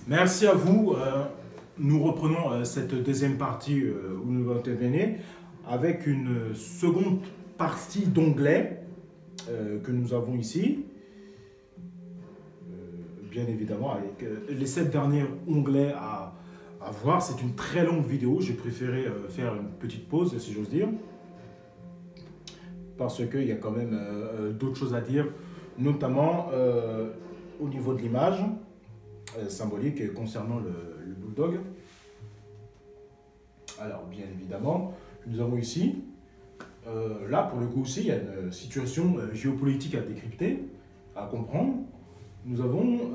Merci à vous. Nous reprenons cette deuxième partie où nous allons intervenir avec une seconde partie d'onglet que nous avons ici. Bien évidemment, avec les 7 derniers onglets à voir. C'est une très longue vidéo. J'ai préféré faire une petite pause, si j'ose dire, parce qu'il y a quand même d'autres choses à dire, notamment au niveau de l'image symbolique concernant le bulldog. Alors, bien évidemment, nous avons ici, là pour le coup aussi, il y a une situation géopolitique à décrypter, à comprendre. Nous avons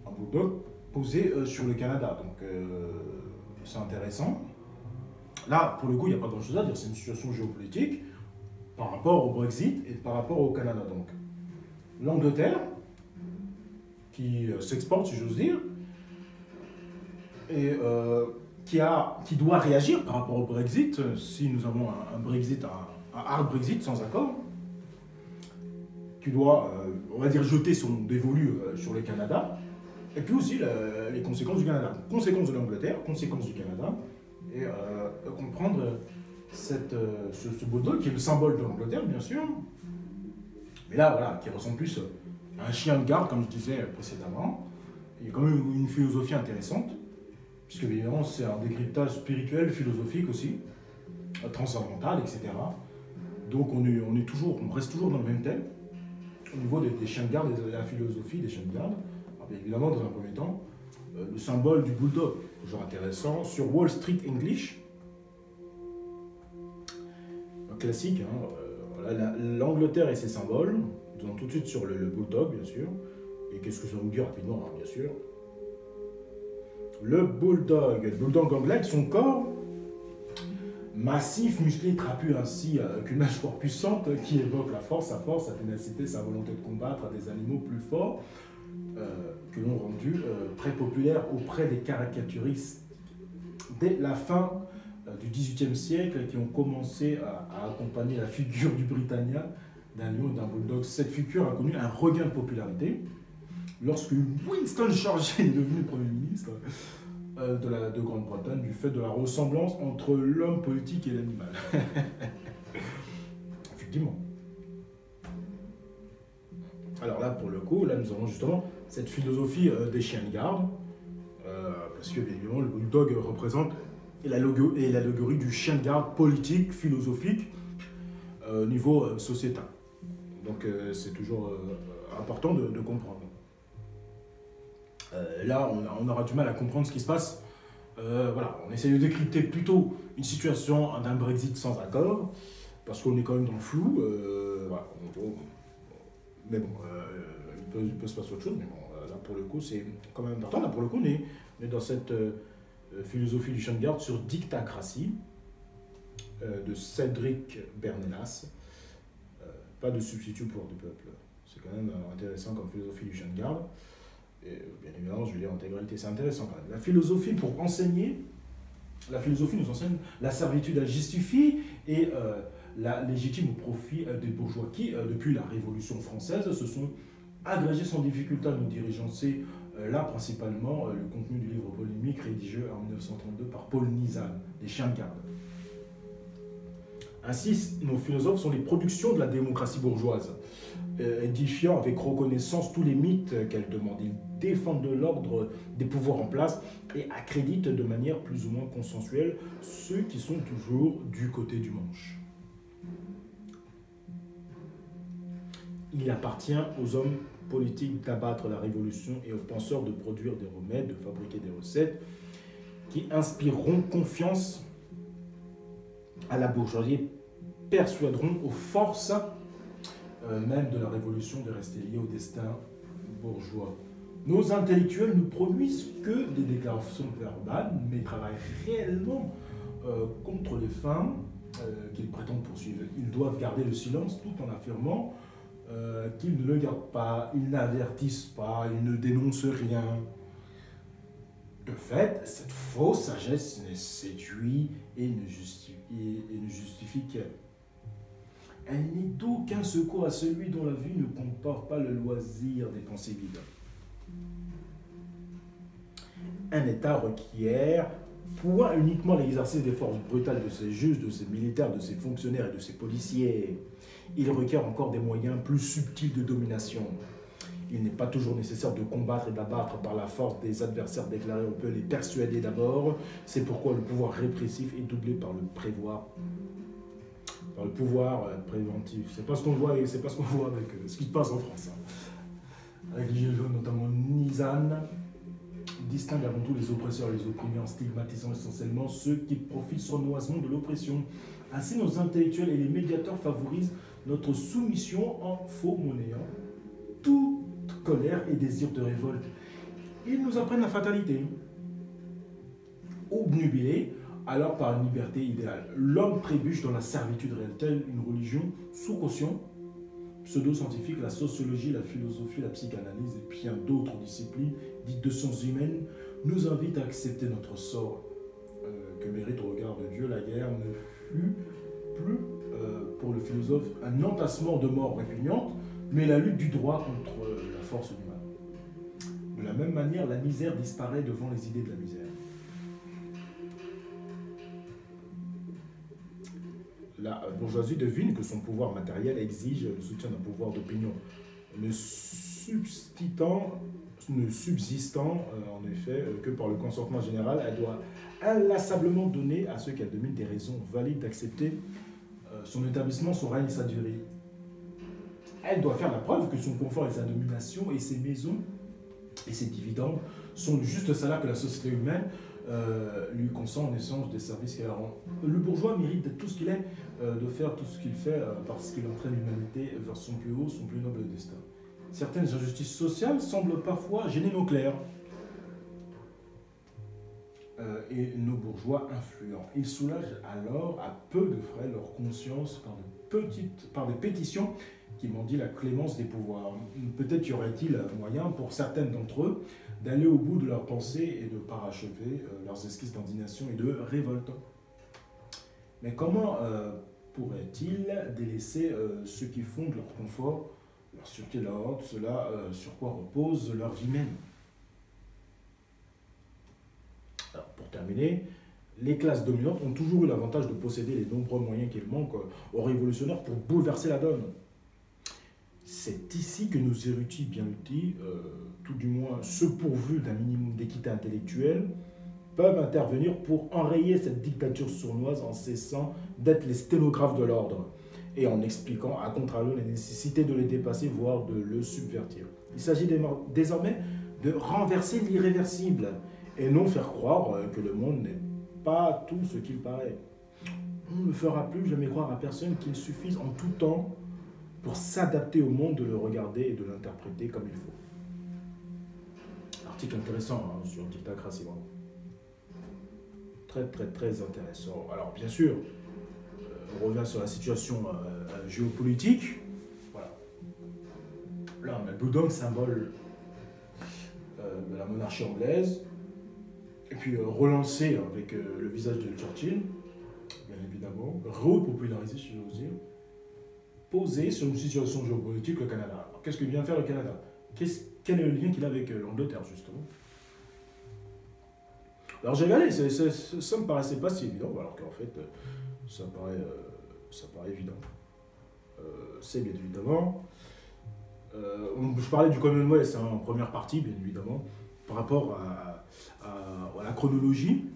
un bulldog posé sur le Canada, donc c'est intéressant. Là, pour le coup, il n'y a pas grand-chose à dire, c'est une situation géopolitique par rapport au Brexit et par rapport au Canada. Donc, l'Angleterre, qui s'exporte, si j'ose dire, et qui doit réagir par rapport au Brexit, si nous avons un Brexit, un hard Brexit sans accord, qui doit, on va dire, jeter son dévolu sur le Canada, et puis aussi les conséquences du Canada. Conséquences de l'Angleterre, conséquences du Canada, et comprendre ce bulldog qui est le symbole de l'Angleterre, bien sûr, mais là, voilà, qui ressemble plus à un chien de garde, comme je disais précédemment. Il y a quand même une philosophie intéressante, puisque évidemment c'est un décryptage spirituel, philosophique aussi, transcendantal, etc. Donc on reste toujours dans le même thème, au niveau des chiens de garde et de la philosophie des chiens de garde. Alors, bien évidemment, dans un premier temps, le symbole du bulldog, toujours intéressant, sur Wall Street English, un classique, hein, voilà, l'Angleterre et ses symboles, nous allons tout de suite sur le bulldog, bien sûr. Et qu'est-ce que ça vous dit rapidement, hein, bien sûr. Le bulldog anglais, avec son corps massif, musclé, trapu, ainsi qu'une mâchoire puissante qui évoque la force, sa ténacité, sa volonté de combattre à des animaux plus forts, que l'on rendu très populaire auprès des caricaturistes dès la fin du XVIIIe siècle, qui ont commencé à accompagner la figure du Britannia, d'un lion et d'un bulldog. Cette figure a connu un regain de popularité lorsque Winston Churchill est devenu Premier ministre de Grande-Bretagne du fait de la ressemblance entre l'homme politique et l'animal. Effectivement. Alors là, pour le coup, là nous avons justement cette philosophie des chiens de garde, parce que bien évidemment le bulldog représente l'allégorie du chien de garde politique, philosophique, au niveau sociétal. Donc c'est toujours important de comprendre. Là, on aura du mal à comprendre ce qui se passe. Voilà, on essaie de décrypter plutôt une situation d'un Brexit sans accord, parce qu'on est quand même dans le flou. Voilà, mais bon, il peut se passer autre chose, mais bon, là pour le coup, c'est quand même important. Là pour le coup, on est dans cette philosophie du chien de garde sur Dictacratie de Cédric Bernelas. Pas de substitut pour du peuple. C'est quand même intéressant comme philosophie du chien de garde. Et bien évidemment, je vais lire l'intégralité, c'est intéressant quand même. La philosophie pour enseigner, la philosophie nous enseigne la servitude, elle justifie et la légitime au profit des bourgeois qui, depuis la Révolution française, se sont agrégés sans difficulté à nous diriger. C'est là principalement le contenu du livre polémique rédigé en 1932 par Paul Nizan, Les chiens de garde. Ainsi, nos philosophes sont les productions de la démocratie bourgeoise, édifiant avec reconnaissance tous les mythes qu'elle demande. Ils défendent l'ordre des pouvoirs en place et accréditent de manière plus ou moins consensuelle ceux qui sont toujours du côté du manche. Il appartient aux hommes politiques d'abattre la révolution et aux penseurs de produire des remèdes, de fabriquer des recettes qui inspireront confiance à la bourgeoisie, persuaderont aux forces même de la révolution de rester liés au destin bourgeois. Nos intellectuels ne produisent que des déclarations verbales, mais travaillent réellement contre les fins qu'ils prétendent poursuivre. Ils doivent garder le silence tout en affirmant qu'ils ne le gardent pas, ils n'avertissent pas, ils ne dénoncent rien. De fait, cette fausse sagesse ne séduit et ne justifie qu'elle. Elle n'est d'aucun secours à celui dont la vie ne comporte pas le loisir des pensées vides. Un État requiert, pour uniquement l'exercice des forces brutales de ses juges, de ses militaires, de ses fonctionnaires et de ses policiers, il requiert encore des moyens plus subtils de domination. Il n'est pas toujours nécessaire de combattre et d'abattre par la force des adversaires déclarés, on peut les persuader d'abord. C'est pourquoi le pouvoir répressif est doublé par le pouvoir préventif. C'est pas ce qu'on voit, c'est pas ce qu'on voit avec ce qui se passe en France. Avec les Gilets jaunes, notamment Nizan, distingue avant tout les oppresseurs et les opprimés en stigmatisant essentiellement ceux qui profitent sournoisement de l'oppression. Ainsi, nos intellectuels et les médiateurs favorisent notre soumission en faux monnayant toute colère et désir de révolte. Ils nous apprennent la fatalité. Obnubilé alors par une liberté idéale, l'homme trébuche dans la servitude réelle, telle une religion sous caution pseudo-scientifique, la sociologie, la philosophie, la psychanalyse et bien d'autres disciplines dites de sciences humaines nous invitent à accepter notre sort que mérite au regard de Dieu. La guerre ne fut plus pour le philosophe un entassement de morts répugnantes, mais la lutte du droit contre la force du mal. De la même manière, la misère disparaît devant les idées de la misère. La bourgeoisie devine que son pouvoir matériel exige le soutien d'un pouvoir d'opinion, ne subsistant en effet que par le consentement général. Elle doit inlassablement donner à ceux qu'elle domine des raisons valides d'accepter son établissement, son règne et sa durée. Elle doit faire la preuve que son confort et sa domination et ses maisons et ses dividendes sont le juste salaire que la société humaine lui consent en échange des services qu'elle rend. Le bourgeois mérite d'être tout ce qu'il est, de faire tout ce qu'il fait parce qu'il entraîne l'humanité vers son plus haut, son plus noble destin. Certaines injustices sociales semblent parfois gêner nos clercs et nos bourgeois influents. Ils soulagent alors à peu de frais leur conscience par des pétitions qui mendient la clémence des pouvoirs. Peut-être y aurait-il moyen pour certaines d'entre eux d'aller au bout de leurs pensées et de parachever leurs esquisses d'indignation et de révolte. Mais comment pourraient-ils délaisser ceux qui fondent leur confort, leur sûreté, leur ordre, cela sur quoi repose leur vie même? Alors, pour terminer, les classes dominantes ont toujours eu l'avantage de posséder les nombreux moyens qu'il manque aux révolutionnaires pour bouleverser la donne. C'est ici que nos érudits bien lotis, tout du moins ceux pourvus d'un minimum d'équité intellectuelle, peuvent intervenir pour enrayer cette dictature sournoise en cessant d'être les sténographes de l'ordre et en expliquant à contrario la nécessité de les dépasser, voire de le subvertir. Il s'agit désormais de renverser l'irréversible et non faire croire que le monde n'est pas tout ce qu'il paraît. On ne fera plus jamais croire à personne qu'il suffise en tout temps pour s'adapter au monde, de le regarder et de l'interpréter comme il faut. Article intéressant sur Dictacratie, vraiment. Très très très intéressant. Alors bien sûr, on revient sur la situation géopolitique. Voilà. Là on a le Blue Dog, symbole de la monarchie anglaise. Et puis relancé avec le visage de Churchill, bien évidemment, repopularisé si j'ose dire. Posé sur une situation géopolitique, le Canada. Alors, qu'est-ce que vient faire le Canada? Quel est le lien qu'il a avec l'Angleterre, justement? Alors j'ai regardé, ça me paraissait pas si évident, alors qu'en fait, ça paraît évident. C'est bien évidemment. Je parlais du Commonwealth en première partie, bien évidemment, par rapport à la chronologie.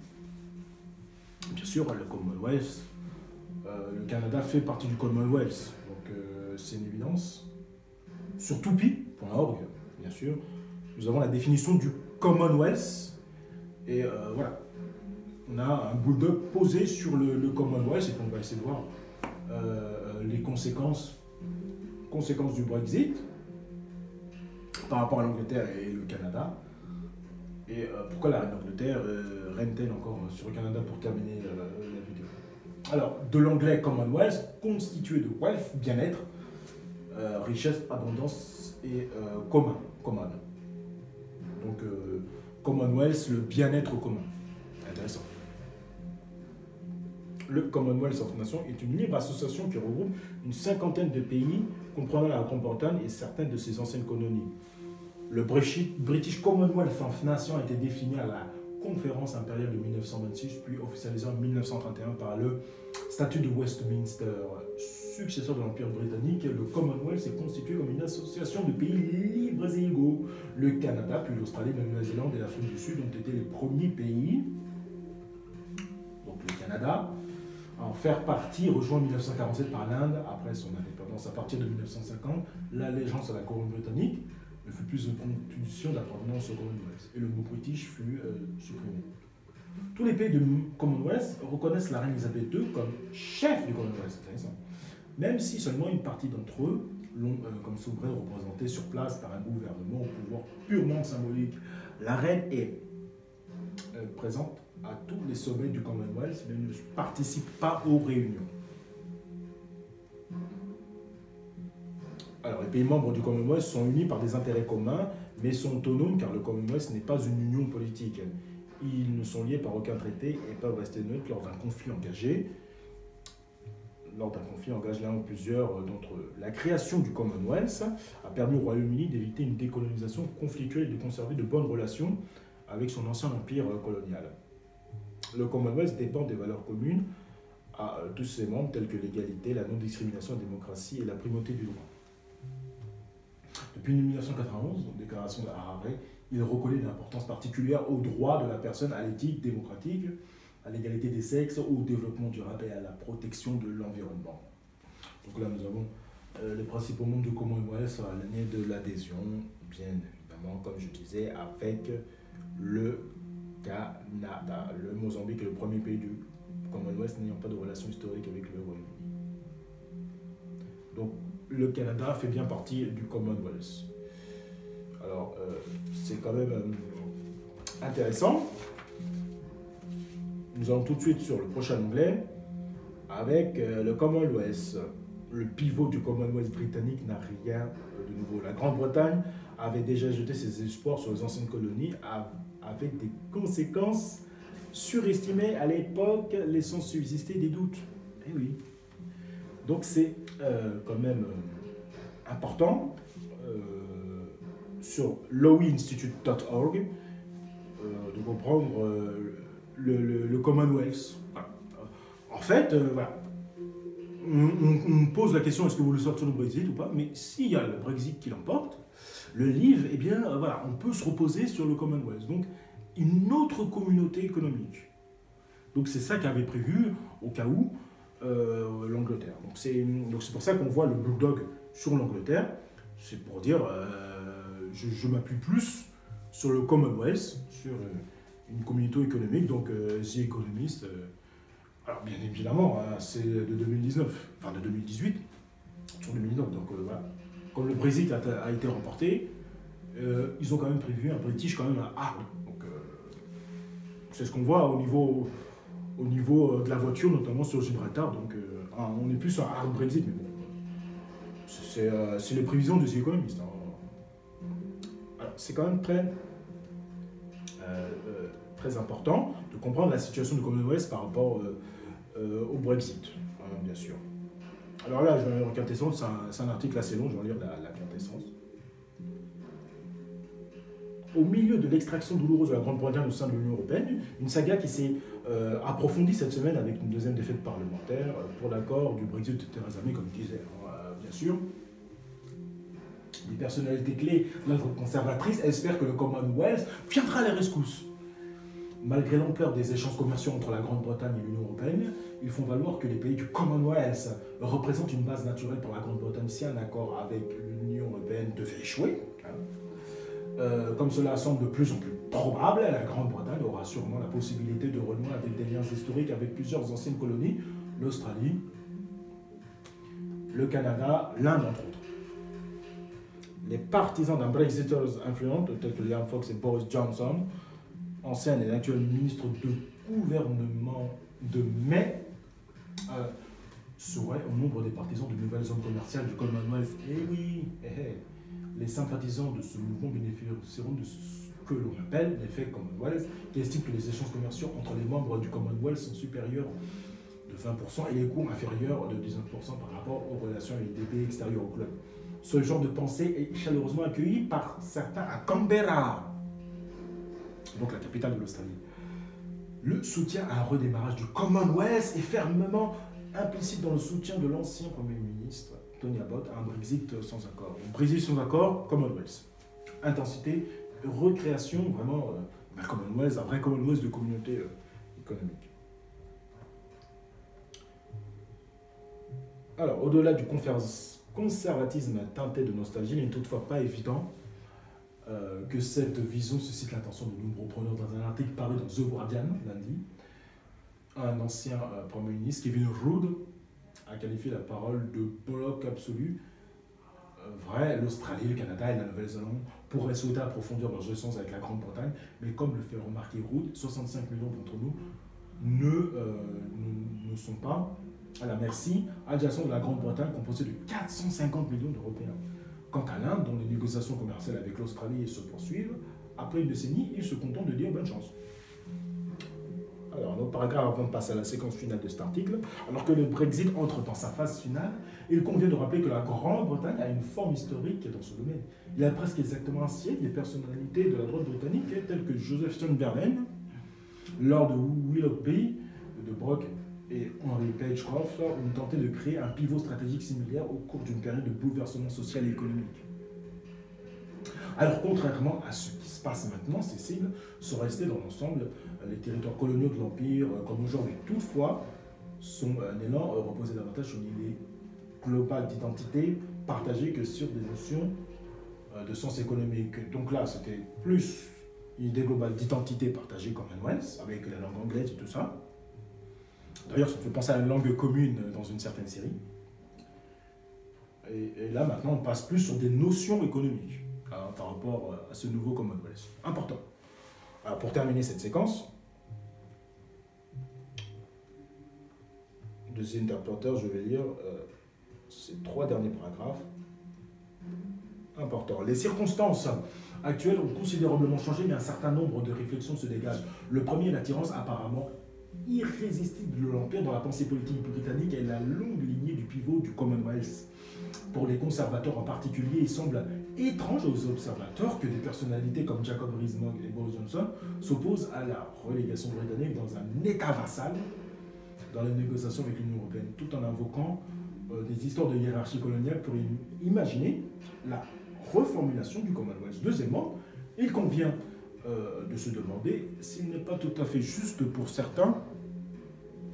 Bien sûr, le Commonwealth, le Canada fait partie du Commonwealth. C'est une évidence. Sur toupi.org, bien sûr, nous avons la définition du Commonwealth. Et voilà, on a un bulldog posé sur le Commonwealth et on va essayer de voir les conséquences du Brexit par rapport à l'Angleterre et le Canada. Et pourquoi la reine d'Angleterre règne-t-elle encore sur le Canada pour terminer la vidéo? Alors, de l'anglais Commonwealth, constitué de wealth, bien-être, richesse, abondance et common. Donc, Commonwealth, le bien-être commun. Intéressant. Le Commonwealth of Nations est une libre association qui regroupe une cinquantaine de pays, comprenant la Grande-Bretagne et certaines de ses anciennes colonies. Le British Commonwealth of Nations a été défini à la conférence impériale de 1926, puis officialisée en 1931 par le statut de Westminster. Successeur de l'Empire britannique, le Commonwealth est constitué comme une association de pays libres et égaux. Le Canada, puis l'Australie, la Nouvelle-Zélande et l'Afrique du Sud ont été les premiers pays. Donc le Canada, à en faire partie, rejoint en 1947 par l'Inde après son indépendance. À partir de 1950, l'allégeance à la couronne britannique ne fut plus une condition d'appartenance au Commonwealth et le mot British fut supprimé. Tous les pays du Commonwealth reconnaissent la reine Elisabeth II comme chef du Commonwealth, c'est intéressant. Même si seulement une partie d'entre eux l'ont comme souveraine représentée sur place par un gouvernement au pouvoir purement symbolique. La reine est présente à tous les sommets du Commonwealth, mais ne participe pas aux réunions. Alors, les pays membres du Commonwealth sont unis par des intérêts communs, mais sont autonomes car le Commonwealth n'est pas une union politique. Ils ne sont liés par aucun traité et peuvent rester neutres lors d'un conflit engagé. Lors d'un conflit engage l'un ou plusieurs d'entre eux. La création du Commonwealth a permis au Royaume-Uni d'éviter une décolonisation conflictuelle et de conserver de bonnes relations avec son ancien empire colonial. Le Commonwealth dépend des valeurs communes à tous ses membres telles que l'égalité, la non-discrimination, la démocratie et la primauté du droit. Depuis 1991, donc déclaration d'Harare, il reconnaît une importance particulière aux droits de la personne, à l'éthique démocratique, à l'égalité des sexes, au développement durable et à la protection de l'environnement. Donc là, nous avons les principaux membres du Commonwealth à l'année de l'adhésion, bien évidemment, comme je disais, avec le Canada. Le Mozambique est le premier pays du Commonwealth n'ayant pas de relation historique avec le Royaume-Uni. Donc, le Canada fait bien partie du Commonwealth. Alors, c'est quand même intéressant. Nous allons tout de suite sur le prochain onglet avec le Commonwealth. Le pivot du Commonwealth britannique n'a rien de nouveau. La Grande-Bretagne avait déjà jeté ses espoirs sur les anciennes colonies avec des conséquences surestimées à l'époque, laissant subsister des doutes. Eh oui. Donc c'est quand même important sur lowinstitute.org de comprendre le Commonwealth. En fait, voilà. On pose la question est-ce que vous voulez sortir du Brexit ou pas, mais s'il y a le Brexit qui l'emporte, le livre, eh bien, voilà, on peut se reposer sur le Commonwealth. Donc, une autre communauté économique. Donc, c'est ça qu'avait prévu, au cas où, l'Angleterre. Donc, c'est pour ça qu'on voit le bulldog sur l'Angleterre. C'est pour dire, je m'appuie plus sur le Commonwealth, sur une communauté économique, donc The Economist. Alors, bien évidemment, c'est de 2019, enfin de 2018, sur 2019. Donc, voilà. Comme le Brexit a été remporté, ils ont quand même prévu un British quand même hard. Donc, c'est ce qu'on voit au niveau de la voiture, notamment sur Gibraltar. Donc, on est plus sur un hard Brexit, mais bon, c'est les prévisions de The Economist. Alors, c'est quand même très important de comprendre la situation du Commonwealth par rapport au Brexit, bien sûr. Alors là, je vais lire la quintessence, c'est un article assez long, je vais lire la quintessence. Au milieu de l'extraction douloureuse de la Grande-Bretagne au sein de l'Union européenne, une saga qui s'est approfondie cette semaine avec une deuxième défaite parlementaire pour l'accord du Brexit de Theresa May, comme je disais, bien sûr. Les personnalités clés de la conservatrice espèrent que le Commonwealth viendra à la rescousse. Malgré l'ampleur des échanges commerciaux entre la Grande-Bretagne et l'Union européenne, ils font valoir que les pays du Commonwealth représentent une base naturelle pour la Grande-Bretagne si un accord avec l'Union européenne devait échouer. Comme cela semble de plus en plus probable, la Grande-Bretagne aura sûrement la possibilité de renouer avec des liens historiques avec plusieurs anciennes colonies, l'Australie, le Canada, l'Inde entre autres. Les partisans d'un Brexiters influent, tels que Liam Fox et Boris Johnson, ancien et actuel ministre de gouvernement de May, seraient au nombre des partisans de nouvelles zones commerciales du Commonwealth. Eh oui, les sympathisants de ce mouvement bénéficieront de ce que l'on appelle l'effet Commonwealth, qui estime que les échanges commerciaux entre les membres du Commonwealth sont supérieurs de 20% et les coûts inférieurs de 19% par rapport aux relations avec des pays extérieurs au club. Ce genre de pensée est chaleureusement accueilli par certains à Canberra, donc la capitale de l'Australie. Le soutien à un redémarrage du Commonwealth est fermement implicite dans le soutien de l'ancien Premier ministre Tony Abbott à un Brexit sans accord. Donc, Brexit sans accord, Commonwealth. Intensité, recréation, vraiment, Commonwealth, un vrai Commonwealth de communauté économique. Alors, au-delà du conservatisme teinté de nostalgie, il n'est toutefois pas évident que cette vision suscite l'attention de nombreux preneurs dans un article paru dans The Guardian lundi. Un ancien Premier ministre, Kevin Rudd, a qualifié la parole de bloc absolu. Vrai, l'Australie, le Canada et la Nouvelle-Zélande pourraient souhaiter approfondir leurs échanges avec la Grande-Bretagne, mais comme le fait remarquer Rudd, 65 millions d'entre nous ne sont pas à la merci adjacente de la Grande-Bretagne, composée de 450 millions d'Européens. Quant à l'Inde, dont les négociations commerciales avec l'Australie se poursuivent, après une décennie, ils se contentent de dire bonne chance. Alors, un autre paragraphe avant de passer à la séquence finale de cet article. Alors que le Brexit entre dans sa phase finale, il convient de rappeler que la Grande-Bretagne a une forme historique dans ce domaine. Il y a presque exactement un siècle, des personnalités de la droite britannique, telles que Joseph Chamberlain, Lord Willoughby de Brock et Henry Pagecroft, ont tenté de créer un pivot stratégique similaire au cours d'une période de bouleversement social et économique. Alors, contrairement à ce qui se passe maintenant, ces cibles sont restées dans l'ensemble les territoires coloniaux de l'Empire comme aujourd'hui. Toutefois, son élan reposait davantage sur une idée globale d'identité partagée que sur des notions de sens économique. Donc là, c'était plus une idée globale d'identité partagée Commonwealth, avec la langue anglaise et tout ça. D'ailleurs, ça me fait penser à une langue commune dans une certaine série. Et là, maintenant, on passe plus sur des notions économiques par rapport à ce nouveau Commonwealth. Important. Alors, pour terminer cette séquence, de The Interpreter, je vais lire ces 3 derniers paragraphes. Important. Les circonstances actuelles ont considérablement changé, mais un certain nombre de réflexions se dégagent. Le premier est l'attirance apparemment irrésistible de l'Empire dans la pensée politique britannique et la longue lignée du pivot du Commonwealth. Pour les conservateurs en particulier, il semble étrange aux observateurs que des personnalités comme Jacob Rees-Mogg et Boris Johnson s'opposent à la relégation britannique dans un État vassal dans les négociations avec l'Union européenne, tout en invoquant des histoires de hiérarchie coloniale pour imaginer la reformulation du Commonwealth. Deuxièmement, il convient de se demander s'il n'est pas tout à fait juste pour certains,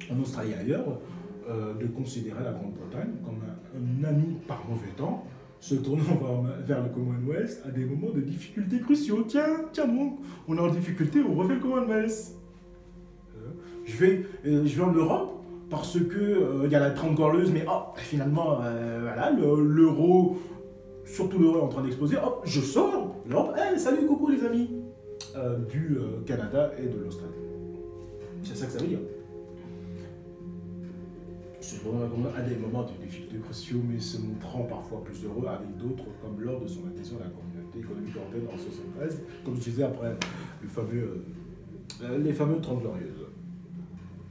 en Australie et ailleurs, de considérer la Grande-Bretagne comme un ami par mauvais temps, se tournant vers le Commonwealth à des moments de difficultés cruciaux. Tiens donc, on est en difficulté, on refait le Commonwealth. Je vais en Europe parce que y a la Trente Glorieuses, mais finalement, voilà, l'euro, surtout l'euro est en train d'exploser. Hop, je sors, l'Europe, salut, coucou les amis, du Canada et de l'Australie. C'est ça que ça veut dire. C'est vraiment à des moments de difficultés cruciaux, mais se montrant parfois plus heureux avec d'autres, comme lors de son adhésion à la communauté économique européenne en 1973, comme je disais après les fameux 30 Glorieuses.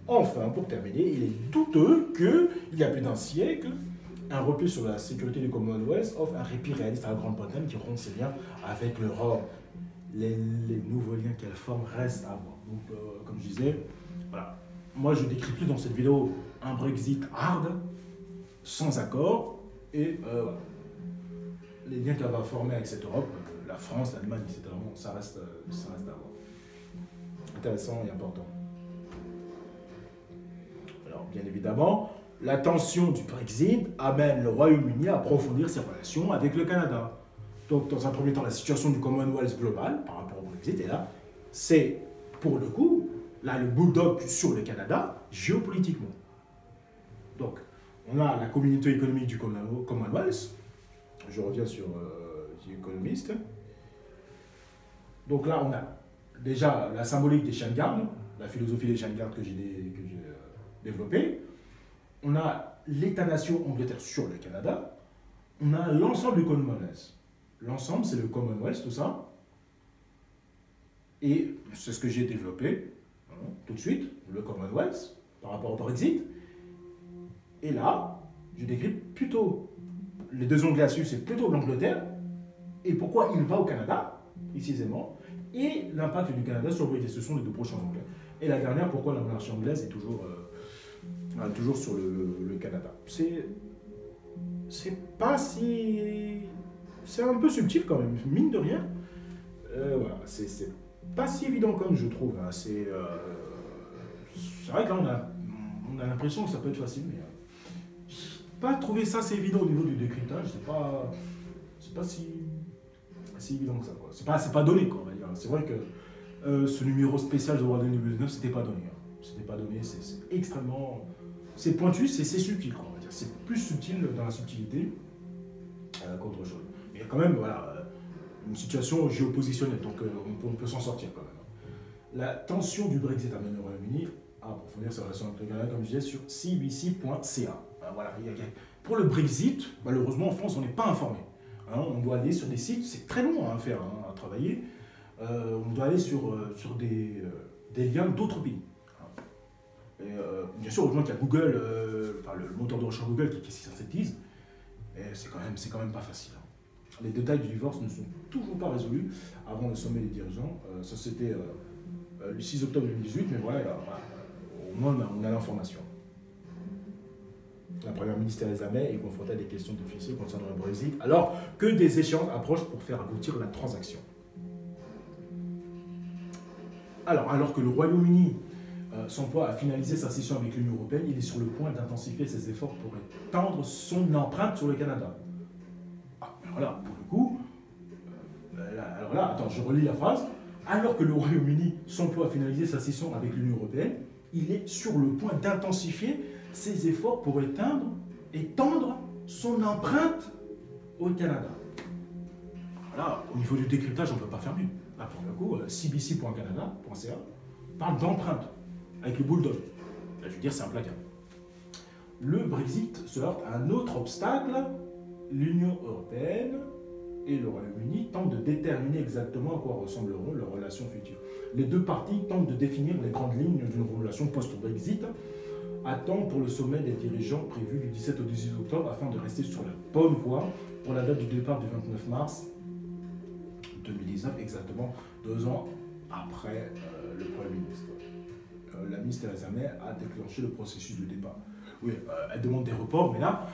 Enfin, pour terminer, il est douteux qu'il y a plus d'un siècle, un repli sur la sécurité du Commonwealth offre un répit réaliste à la Grande-Bretagne qui rompt ses liens avec l'Europe. Les nouveaux liens qu'elle forme restent à voir. Donc, comme je disais, voilà. Moi, je décris plus dans cette vidéo un Brexit hard, sans accord, et voilà. Les liens qu'elle va former avec cette Europe, la France, l'Allemagne, etc., ça reste à voir. Intéressant et important. Alors, bien évidemment, la tension du Brexit amène le Royaume-Uni à approfondir ses relations avec le Canada. Donc, dans un premier temps, la situation du Commonwealth global par rapport au Brexit, et là, c'est, pour le coup, là, le bulldog sur le Canada, géopolitiquement. Donc, on a la communauté économique du Commonwealth. Je reviens sur The Economist. Donc là, on a déjà la symbolique des chiens de garde, la philosophie des chiens de garde que j'ai développée. On a l'État-nation Angleterre sur le Canada. On a l'ensemble du Commonwealth. L'ensemble, c'est le Commonwealth, tout ça. Et c'est ce que j'ai développé tout de suite, le Commonwealth, par rapport au Brexit. Et là, je décris plutôt, les deux onglets là-dessus, c'est plutôt l'Angleterre. Et pourquoi il va au Canada, précisément. et l'impact du Canada sur le Brexit. Ce sont les deux prochains onglets. Et la dernière, pourquoi la monarchie anglaise est toujours sur le Canada. C'est pas si... C'est un peu subtil quand même, mine de rien. Voilà, c'est pas si évident comme je trouve. Hein. C'est vrai que là, on a l'impression que ça peut être facile, mais j'ai pas trouvé ça assez évident au niveau du décryptage. C'est pas si évident que ça. Quoi. C'est pas donné, quoi, on va dire. C'est vrai que ce numéro spécial de Royaume 2019, c'était pas donné. Hein. C'était pas donné, c'est extrêmement... C'est pointu, c'est subtil, quoi, on va dire. C'est plus subtil dans la subtilité qu'autre chose. Mais il y a quand même, voilà, une situation géopositionnelle, donc on peut s'en sortir quand même. La tension du Brexit amène le Royaume-Uni à approfondir ses relations avec le Canada, comme je disais, sur cbc.ca. Voilà, pour le Brexit, malheureusement en France, on n'est pas informé. Hein, on doit aller sur des sites, c'est très long à faire, hein, à travailler. On doit aller sur des liens d'autres pays. Et, bien sûr, heureusement qu'il y a Google, le moteur de recherche Google qui synthétise, et c'est quand même pas facile. Hein. Les détails du divorce ne sont toujours pas résolus avant le sommet des dirigeants. Ça, c'était le 6 octobre 2018, mais voilà, au moins on a l'information. La première ministre Theresa May est confrontée à des questions difficiles concernant le Brexit, alors que des échéances approchent pour faire aboutir la transaction. Alors que le Royaume-Uni s'emploie à finaliser sa session avec l'Union européenne, il est sur le point d'intensifier ses efforts pour étendre son empreinte sur le Canada. Alors là, pour le coup, alors là, attends, je relis la phrase. Alors que le Royaume-Uni s'emploie à finaliser sa session avec l'Union européenne, il est sur le point d'intensifier ses efforts pour étendre son empreinte au Canada. Là, au niveau du décryptage, on ne peut pas faire mieux. Là, pour le coup, cbc.canada.ca parle d'empreinte, avec le bulldog. Là, je veux dire, c'est implacable. Le Brexit se heurte à un autre obstacle. L'Union européenne et le Royaume-Uni tentent de déterminer exactement à quoi ressembleront leurs relations futures. Les deux parties tentent de définir les grandes lignes d'une relation post-Brexit, à temps pour le sommet des dirigeants prévu du 17 au 18 octobre afin de rester sur la bonne voie pour la date du départ du 29 mars 2019, exactement 2 ans après le Premier ministre. La ministre Theresa May a déclenché le processus de départ. Oui, elle demande des reports, mais là,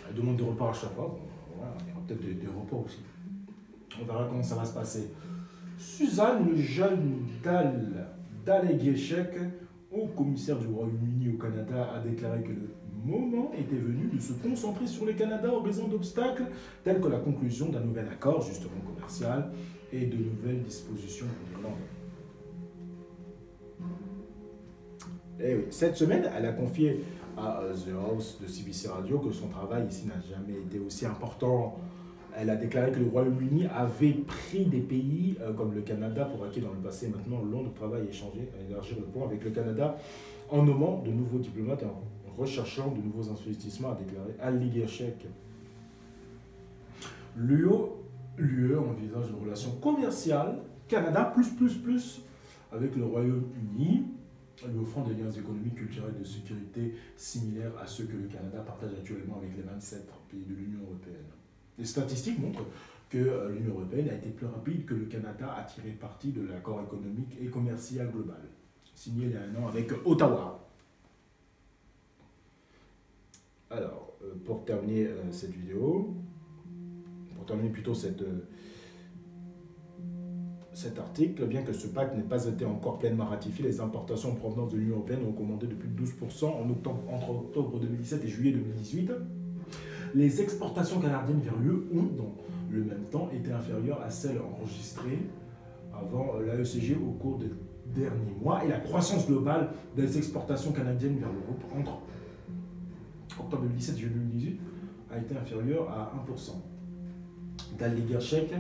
elle demande des reports à chaque fois. Bon, voilà, il y aura peut-être des reports aussi. On verra comment ça va se passer. Suzanne Jeanne Dalleguéchec, haut commissaire du Royaume-Uni au Canada, a déclaré que le moment était venu de se concentrer sur le Canada en raison d'obstacles tels que la conclusion d'un nouvel accord, justement commercial, et de nouvelles dispositions pour l'Irlande. Et oui, cette semaine, elle a confié à The House de CBC Radio que son travail ici n'a jamais été aussi important. Elle a déclaré que le Royaume-Uni avait pris des pays comme le Canada pour acquis dans le passé. Maintenant, Londres travaille à échanger, à élargir le pont avec le Canada en nommant de nouveaux diplomates et en recherchant de nouveaux investissements, a déclaré Dalleguéchec. L'UE envisage une relation commerciale Canada plus avec le Royaume-Uni, lui offrant des liens économiques, culturels et de sécurité similaires à ceux que le Canada partage actuellement avec les 27 pays de l'Union européenne. Les statistiques montrent que l'Union européenne a été plus rapide que le Canada à tirer parti de l'accord économique et commercial global, signé il y a un an avec Ottawa. Alors, pour terminer cette vidéo, pour terminer plutôt cet article, bien que ce pacte n'ait pas été encore pleinement ratifié, les importations en provenance de l'Union européenne ont augmenté de plus de 12% entre octobre 2017 et juillet 2018. Les exportations canadiennes vers l'UE ont, dans le même temps, été inférieures à celles enregistrées avant l'AECG au cours des derniers mois, et la croissance globale des exportations canadiennes vers l'Europe entre octobre 2017 et juillet 2018 a été inférieure à 1%. Dalleguéchec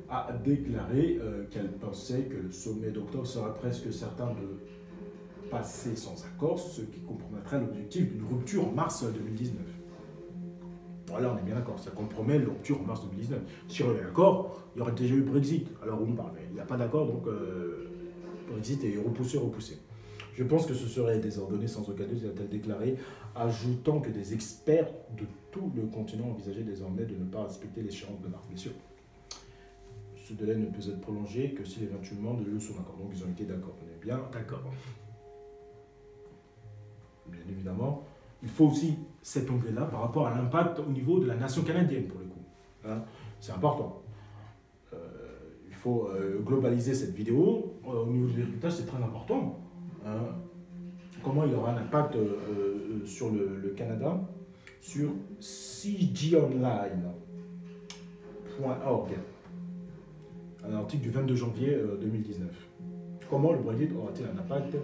a déclaré qu'elle pensait que le sommet d'octobre serait presque certain de passer sans accord, ce qui compromettrait l'objectif d'une rupture en mars 2019. Voilà, on est bien d'accord, ça compromet la rupture en mars 2019. Si on est d'accord, il y aurait déjà eu Brexit. Alors on parle, mais il n'y a pas d'accord, donc Brexit est repoussé. Je pense que ce serait désordonné sans aucun doute, a-t-elle déclaré, ajoutant que des experts de tout le continent envisageaient désormais de ne pas respecter l'échéance de mars. Bien sûr, ce délai ne peut être prolongé que si les 28 membres de l'UE sont d'accord. Donc ils ont été d'accord. On est bien d'accord. Bien évidemment, il faut aussi cet onglet-là par rapport à l'impact au niveau de la nation canadienne, pour le coup. Hein, c'est important. Il faut globaliser cette vidéo. Au niveau de l'héritage, c'est très important. Hein. Comment il aura un impact sur le Canada, sur cgonline.org, un article du 22 janvier 2019. Comment le Brexit aura-t-il un impact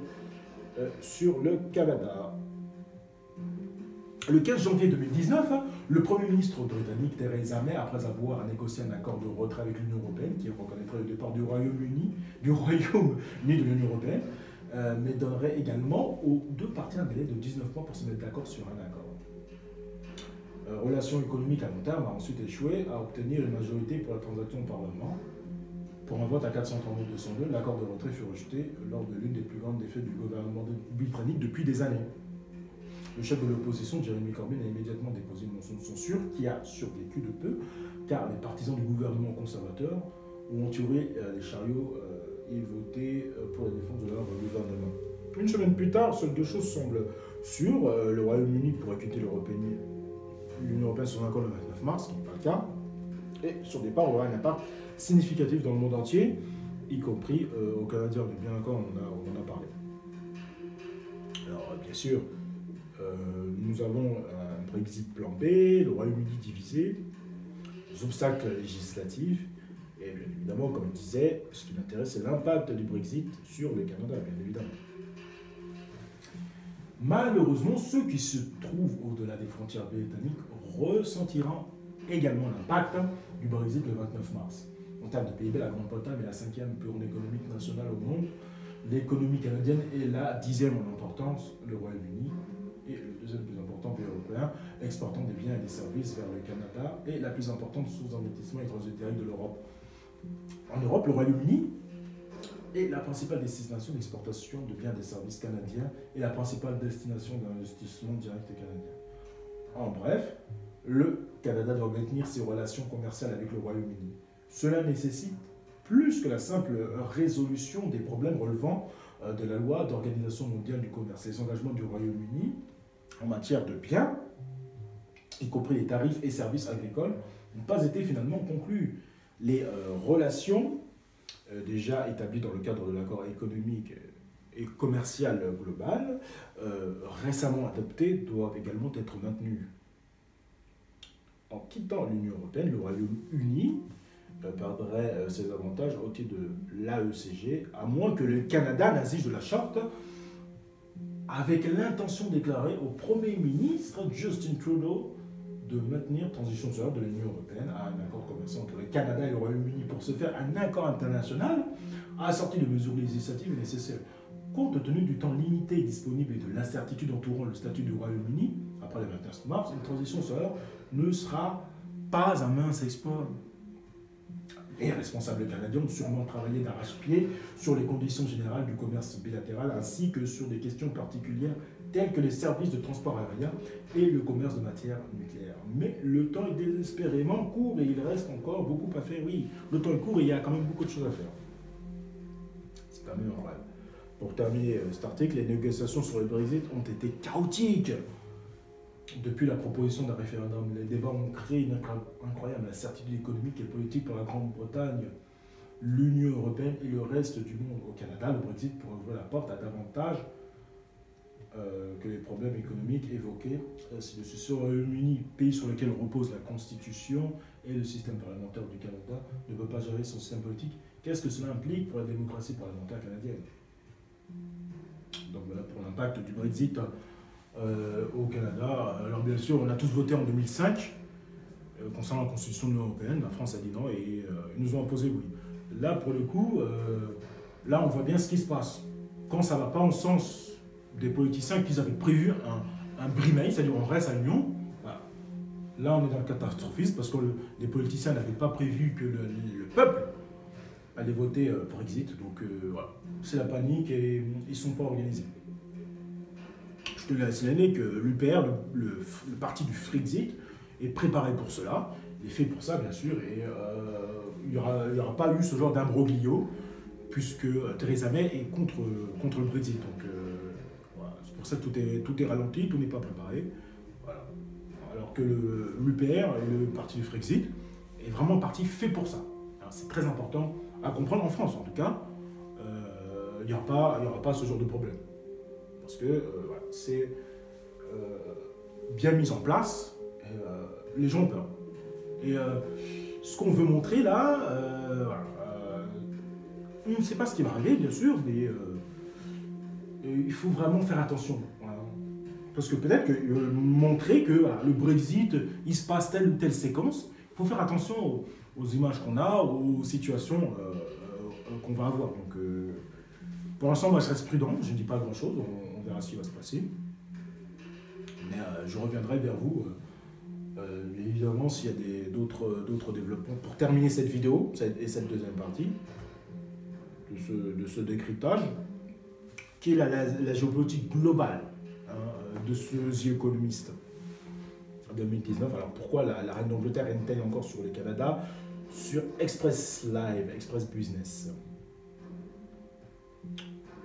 sur le Canada? Le 15 janvier 2019, le Premier ministre britannique Theresa May, après avoir négocié un accord de retrait avec l'Union européenne, qui reconnaîtrait le départ du Royaume-Uni de l'Union européenne, mais donnerait également aux deux parties un délai de 19 mois pour se mettre d'accord sur un accord. Relations économiques à long terme a ensuite échoué à obtenir une majorité pour la transaction au Parlement. Pour un vote à 432 202, l'accord de retrait fut rejeté lors de l'une des plus grandes défaites du gouvernement britannique depuis des années. Le chef de l'opposition, Jeremy Corbyn, a immédiatement déposé une motion de censure qui a survécu de peu, car les partisans du gouvernement conservateur ont entouré les chariots et voté pour la défense de leur gouvernement. Une semaine plus tard, seules deux choses semblent sûres. Le Royaume-Uni pourrait quitter l'Union européenne sur un accord le 29 mars, ce qui n'est pas le cas, et son départ aura un impact significatif dans le monde entier, y compris au Canada. On est bien d'accord, on en a parlé. Alors, bien sûr, nous avons un Brexit plan B, le Royaume-Uni divisé, des obstacles législatifs, et bien évidemment, comme je disais, ce qui m'intéresse, c'est l'impact du Brexit sur le Canada, bien évidemment. Malheureusement, ceux qui se trouvent au-delà des frontières britanniques ressentiront également l'impact du Brexit le 29 mars. En termes de PIB, la Grande-Bretagne est la 5e plus grande économie nationale au monde. L'économie canadienne est la 10e en importance, le Royaume-Uni est le deuxième plus important pays européen, exportant des biens et des services vers le Canada et la plus importante source d'investissement étranger de l'Europe. En Europe, le Royaume-Uni est la principale destination d'exportation de biens et des services canadiens et la principale destination d'investissement direct canadien. En bref, le Canada doit maintenir ses relations commerciales avec le Royaume-Uni. Cela nécessite plus que la simple résolution des problèmes relevant de la loi d'Organisation mondiale du commerce. Les engagements du Royaume-Uni en matière de biens, y compris les tarifs et services agricoles, n'ont pas été finalement conclus. Les relations déjà établies dans le cadre de l'accord économique et commercial global, récemment adoptées, doivent également être maintenues. En quittant l'Union européenne, le Royaume-Uni perdrait ses avantages au titre de l'AECG, à moins que le Canada n'exige de la charte, avec l'intention déclarée au Premier ministre Justin Trudeau de maintenir transition solaire de l'Union européenne à un accord commercial entre le Canada et le Royaume-Uni. Pour ce faire, un accord international assorti de mesures législatives est nécessaire. Compte tenu du temps limité disponible et de l'incertitude entourant le statut du Royaume-Uni, après le 29 mars, une transition solaire ne sera pas un mince exploit. Les responsables canadiens ont sûrement travaillé d'arrache-pied sur les conditions générales du commerce bilatéral ainsi que sur des questions particulières telles que les services de transport aérien et le commerce de matières nucléaires. Mais le temps est désespérément court et il reste encore beaucoup à faire. Oui, le temps est court et il y a quand même beaucoup de choses à faire. C'est quand même un rêve. Pour terminer cet article, les négociations sur le Brexit ont été chaotiques. Depuis la proposition d'un référendum, les débats ont créé une incroyable incertitude économique et politique pour la Grande-Bretagne, l'Union européenne et le reste du monde. Au Canada, le Brexit pourrait ouvrir la porte à davantage que les problèmes économiques évoqués. Si le Royaume-Uni, pays sur lequel repose la Constitution et le système parlementaire du Canada, ne peut pas gérer son système politique, qu'est-ce que cela implique pour la démocratie parlementaire canadienne? Donc voilà pour l'impact du Brexit au Canada. Alors bien sûr, on a tous voté en 2005 concernant la Constitution de l'Union européenne. La France a dit non et ils nous ont imposé oui. Là, pour le coup, là on voit bien ce qui se passe. Quand ça ne va pas en sens des politiciens qui avaient prévu un brimei, c'est-à-dire on reste à l'Union, voilà. Là on est dans le catastrophisme parce que les politiciens n'avaient pas prévu que le peuple allait voter Brexit. Donc voilà, c'est la panique et ils ne sont pas organisés. Je te laisse signaler que l'UPR, le parti du Frexit, est préparé pour cela, il est fait pour ça bien sûr, et il n'y aura pas eu ce genre d'imbroglio, puisque Theresa May est contre le Brexit. Donc voilà, c'est pour ça que tout est ralenti, tout n'est pas préparé. Voilà. Alors que l'UPR, le parti du Frexit, est vraiment un parti fait pour ça. C'est très important à comprendre en France, en tout cas. Il n'y aura pas ce genre de problème. Parce que voilà, c'est bien mis en place, et, les gens ont peur. Et ce qu'on veut montrer là, voilà, on ne sait pas ce qui va arriver, bien sûr, mais il faut vraiment faire attention. Voilà. Parce que peut-être que montrer que voilà, le Brexit, il se passe telle ou telle séquence, il faut faire attention aux images qu'on a, aux situations qu'on va avoir. Donc, pour l'instant, moi, je reste prudent, je ne dis pas grand-chose, on verra ce qui va se passer. Mais je reviendrai vers vous, évidemment, s'il y a d'autres développements. Pour terminer cette vidéo, et cette deuxième partie, de ce décryptage, qui est la géopolitique globale de ce The Economist en 2019. Alors pourquoi la reine d'Angleterre est-elle encore sur le Canada, sur Express Live, Express Business.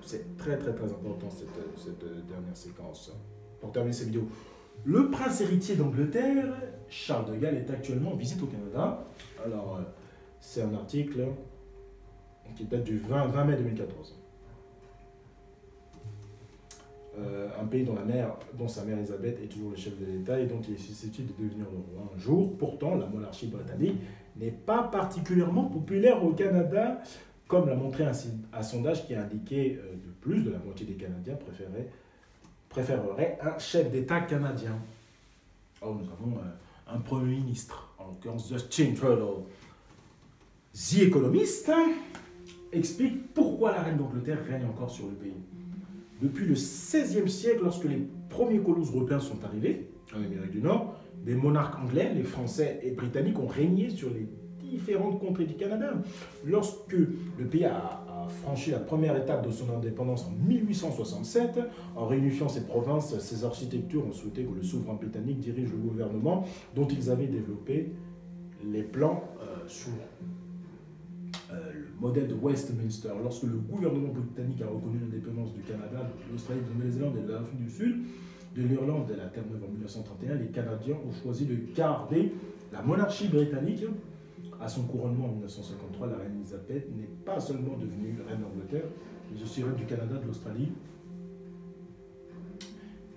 C'est très très très important cette dernière séquence. Pour terminer cette vidéo, le prince héritier d'Angleterre, Charles de Gaulle, est actuellement en visite au Canada. Alors c'est un article qui date du 20 mai 2014. Un pays dont sa mère Elisabeth est toujours le chef de l'État et dont il est susceptible de devenir le roi un jour. Pourtant, la monarchie britannique n'est pas particulièrement populaire au Canada, comme l'a montré un sondage qui a indiqué que plus de la moitié des Canadiens préféreraient un chef d'État canadien. Oh, nous avons un Premier ministre, en l'occurrence Justin Trudeau. The Economist explique pourquoi la reine d'Angleterre règne encore sur le pays. Depuis le XVIe siècle, lorsque les premiers colons européens sont arrivés en Amérique du Nord, des monarques anglais, les Français et Britanniques ont régné sur les différentes contrées du Canada. Lorsque le pays a franchi la première étape de son indépendance en 1867, en réunifiant ses provinces, ses architectures ont souhaité que le souverain britannique dirige le gouvernement dont ils avaient développé les plans sous le modèle de Westminster. Lorsque le gouvernement britannique a reconnu l'indépendance du Canada, de l'Australie, de la Nouvelle-Zélande et de l'Afrique du Sud, de l'Irlande et de la Terre-Neuve en 1931, les Canadiens ont choisi de garder la monarchie britannique. À son couronnement en 1953, la reine Elisabeth n'est pas seulement devenue reine d'Angleterre, mais aussi reine du Canada, de l'Australie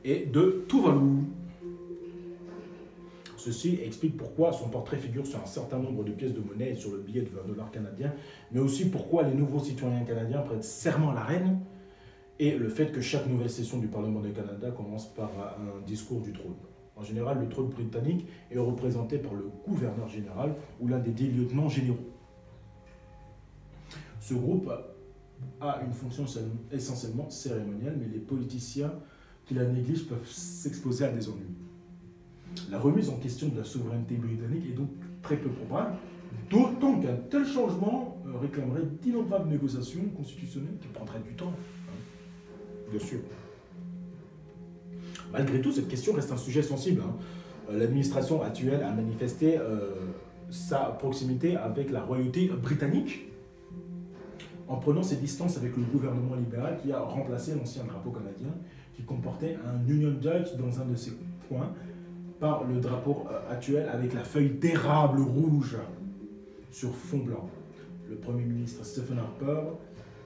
et de Tuvalu. Ceci explique pourquoi son portrait figure sur un certain nombre de pièces de monnaie et sur le billet de 20 $ canadien, mais aussi pourquoi les nouveaux citoyens canadiens prêtent serment à la reine et le fait que chaque nouvelle session du Parlement du Canada commence par un discours du trône. En général, le trône britannique est représenté par le gouverneur général ou l'un des 10 lieutenants généraux. Ce groupe a une fonction essentiellement cérémonielle, mais les politiciens qui la négligent peuvent s'exposer à des ennuis. La remise en question de la souveraineté britannique est donc très peu probable, d'autant qu'un tel changement réclamerait d'innombrables négociations constitutionnelles qui prendraient du temps. Bien sûr. Malgré tout, cette question reste un sujet sensible. L'administration actuelle a manifesté sa proximité avec la royauté britannique en prenant ses distances avec le gouvernement libéral qui a remplacé l'ancien drapeau canadien qui comportait un Union Jack dans un de ses coins par le drapeau actuel avec la feuille d'érable rouge sur fond blanc. Le Premier ministre Stephen Harper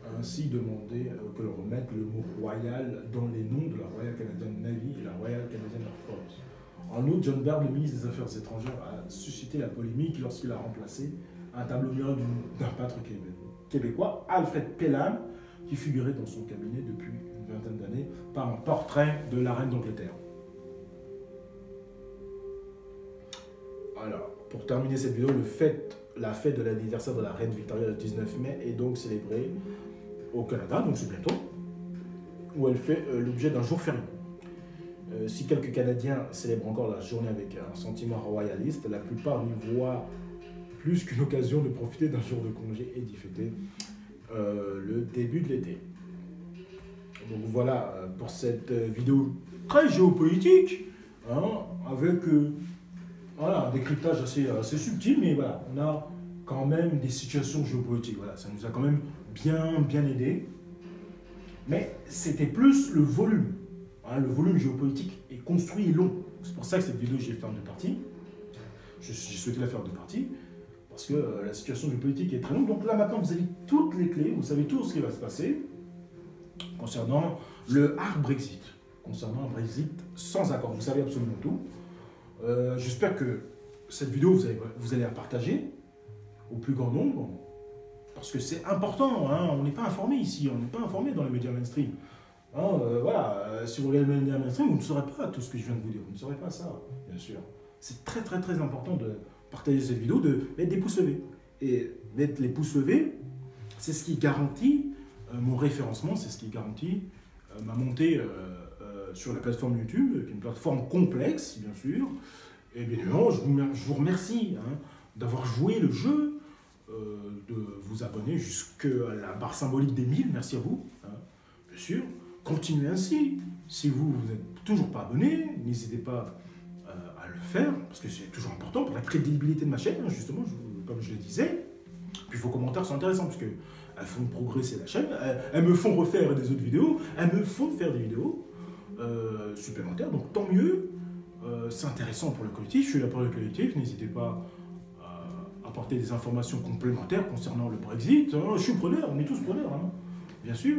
a ainsi demandé que l'on remette le mot royal dans les noms de la Royal Canadian Navy et la Royal Canadian Air Force. En outre, John Baird, le ministre des Affaires étrangères, a suscité la polémique lorsqu'il a remplacé un tableau mural d'un peintre québécois, Alfred Pelham, qui figurait dans son cabinet depuis une vingtaine d'années, par un portrait de la reine d'Angleterre. Alors, pour terminer cette vidéo, la fête de l'anniversaire de la reine Victoria le 19 mai est donc célébrée au Canada, donc c'est bientôt, où elle fait l'objet d'un jour férié. Si quelques Canadiens célèbrent encore la journée avec un sentiment royaliste, la plupart n'y voient plus qu'une occasion de profiter d'un jour de congé et d'y fêter le début de l'été. Donc voilà pour cette vidéo très géopolitique, avec un décryptage assez subtil, mais voilà, on a quand même des situations géopolitiques. Voilà, ça nous a quand même bien aidé. Mais c'était plus le volume. Hein, le volume géopolitique est construit et long. C'est pour ça que cette vidéo, j'ai fait en deux parties. J'ai souhaité la faire en deux parties. Parce que la situation géopolitique est très longue. Donc là, maintenant, vous avez toutes les clés. Vous savez tout ce qui va se passer concernant le hard Brexit. Concernant un Brexit sans accord. Vous savez absolument tout. J'espère que cette vidéo, vous allez la partager au plus grand nombre. Parce que c'est important, hein, on n'est pas informé ici, on n'est pas informé dans les médias mainstream. Hein, voilà, si vous regardez les médias mainstream, vous ne saurez pas tout ce que je viens de vous dire, vous ne saurez pas ça, bien sûr. C'est très important de partager cette vidéo, de mettre des pouces levés. Et mettre les pouces levés, c'est ce qui garantit mon référencement, c'est ce qui garantit ma montée sur la plateforme YouTube, qui est une plateforme complexe, bien sûr. Et bien évidemment, je vous remercie hein, d'avoir joué le jeu, de vous abonner jusqu'à la barre symbolique des 1000, merci à vous, hein, bien sûr. Continuez ainsi. Si vous n'êtes toujours pas abonné, n'hésitez pas à le faire, parce que c'est toujours important pour la crédibilité de ma chaîne, hein, justement, comme je le disais. Puis vos commentaires sont intéressants, parce qu'elles font progresser la chaîne, elles me font refaire des autres vidéos, elles me font faire des vidéos supplémentaires, donc tant mieux. C'est intéressant pour le collectif, je suis là pour le collectif, n'hésitez pas apporter des informations complémentaires concernant le Brexit. Je suis preneur, on est tous preneurs, hein, bien sûr.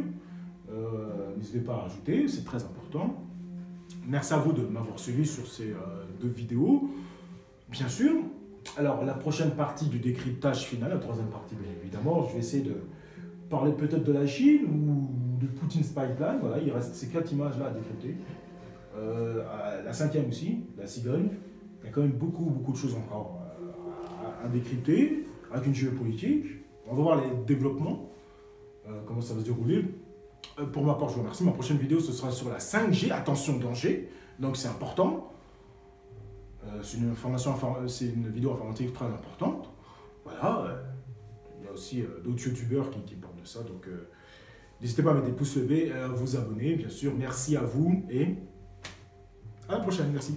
N'hésitez pas à ajouter, c'est très important. Merci à vous de m'avoir suivi sur ces deux vidéos. Bien sûr, alors la prochaine partie du décryptage final, la troisième partie bien évidemment, je vais essayer de parler peut-être de la Chine ou de Poutine Pipeline. Voilà, il reste ces 4 images-là à décrypter. La cinquième aussi, la cigogne. Il y a quand même beaucoup de choses encore à décrypter, avec une géopolitique. On va voir les développements, comment ça va se dérouler. Pour ma part, je vous remercie. Ma prochaine vidéo, ce sera sur la 5G. Attention, danger. Donc c'est important. C'est une vidéo informatique très importante. Voilà. Il y a aussi d'autres youtubeurs qui parlent de ça. Donc n'hésitez pas à mettre des pouces levés, à vous abonner, bien sûr. Merci à vous et à la prochaine. Merci.